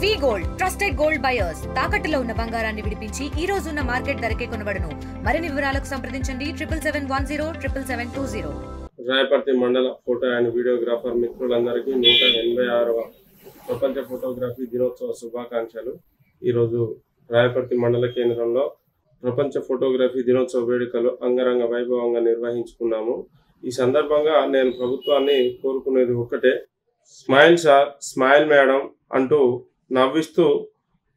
వి gold trusted gold buyers తాకట్టులో ఉన్న బంగారాన్ని విడిపించి ఈ రోజు ఉన్న మార్కెట్ ధరకే కొనబడును. మరిన్ని వివరాలకు సంప్రదించండి 77107720. రాయపర్తి మండల ఫోటో అండ్ వీడియోగ్రాఫర్ మిత్రులందరికీ 186వ ప్రపంచ ఫోటోగ్రఫీ దినోత్సవ శుభాకాంక్షలు. ఈరోజు రాయపర్తి మండల కేంద్రంలో ప్రపంచ ఫోటోగ్రఫీ దినోత్సవ వేడుకలు అంగరంగ వైభవంగా నిర్వహించుకున్నాము. ఈ సందర్భంగా నేను ప్రభుత్వాన్ని కోరుకునేది ఒక్కటే, స్మైల్ సార్, స్మైల్ మేడం అంటూ నవ్విస్తూ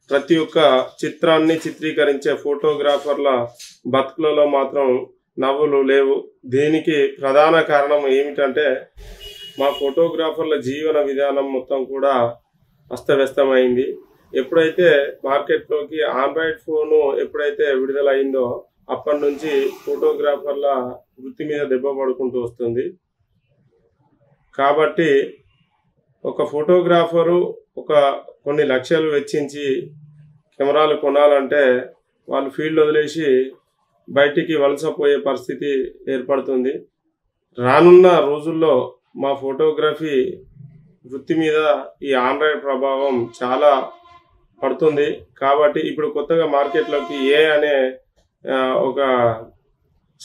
ప్రతి ఒక్క చిత్రాన్ని చిత్రీకరించే ఫోటోగ్రాఫర్ల బతుకులలో మాత్రం నవ్వులు లేవు. దీనికి ప్రధాన కారణం ఏమిటంటే మా ఫోటోగ్రాఫర్ల జీవన విధానం మొత్తం కూడా అస్తవ్యస్తమైంది. ఎప్పుడైతే మార్కెట్లోకి ఆండ్రాయిడ్ ఫోను ఎప్పుడైతే విడుదలైందో అప్పటి నుంచి ఫోటోగ్రాఫర్ల వృత్తి మీద దెబ్బ పడుకుంటూ వస్తుంది. కాబట్టి ఒక ఫోటోగ్రాఫరు కొన్ని లక్షలు వెచ్చించి కెమెరాలు కొనాలంటే వాళ్ళు ఫీల్డ్ వదిలేసి బయటికి వలసపోయే పరిస్థితి ఏర్పడుతుంది. రానున్న రోజుల్లో మా ఫోటోగ్రఫీ వృత్తి మీద ఈ ఆండ్రాయిడ్ ప్రభావం చాలా పడుతుంది. కాబట్టి ఇప్పుడు కొత్తగా మార్కెట్లోకి అనే ఒక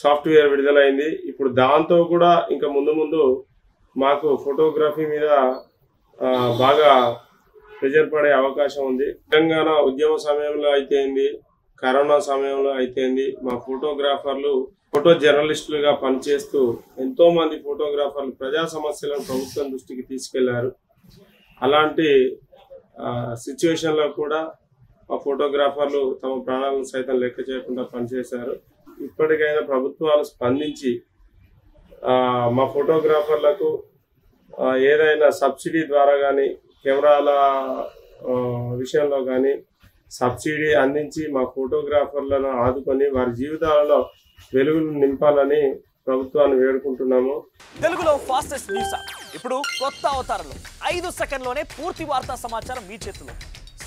సాఫ్ట్వేర్ విడుదలైంది. ఇప్పుడు దాంతో కూడా ఇంకా ముందు మాకు ఫోటోగ్రఫీ మీద బాగా ప్రెజర్ పడే అవకాశం ఉంది. తెలంగాణ ఉద్యమ సమయంలో అయితేంది, కరోనా సమయంలో అయితేంది, మా ఫోటోగ్రాఫర్లు ఫోటో జర్నలిస్టులుగా పనిచేస్తూ ఎంతోమంది ఫోటోగ్రాఫర్లు ప్రజా సమస్యలను ప్రభుత్వం దృష్టికి తీసుకెళ్లారు. అలాంటి సిచ్యువేషన్లో కూడా మా ఫోటోగ్రాఫర్లు తమ ప్రాణాలను సైతం లెక్క చేయకుండా పనిచేశారు. ఇప్పటికైనా ప్రభుత్వాలు స్పందించి మా ఫోటోగ్రాఫర్లకు ఏదైనా సబ్సిడీ ద్వారా కానీ కెమెరాల విషయంలో కానీ సబ్సిడీ అందించి మా ఫోటోగ్రాఫర్లను ఆదుకొని వారి జీవితాలలో వెలుగులు నింపాలని ప్రభుత్వాన్ని వేడుకుంటున్నాము. తెలుగులో ఫాస్టెస్ట్ న్యూస్ ఇప్పుడు కొత్త అవతారంలో 5 సెకండ్లోనే పూర్తి వార్తా సమాచారం మీ చేతిలో.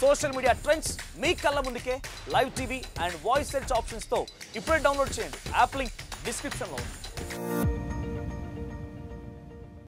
సోషల్ మీడియా ట్రెండ్స్ మీ కళ్ళ ముందుకే live TV and voice search options తో ఇప్పుడే డౌన్లోడ్ చేయండి. యాప్ లింక్ డిస్క్రిప్షన్లో ఉంది.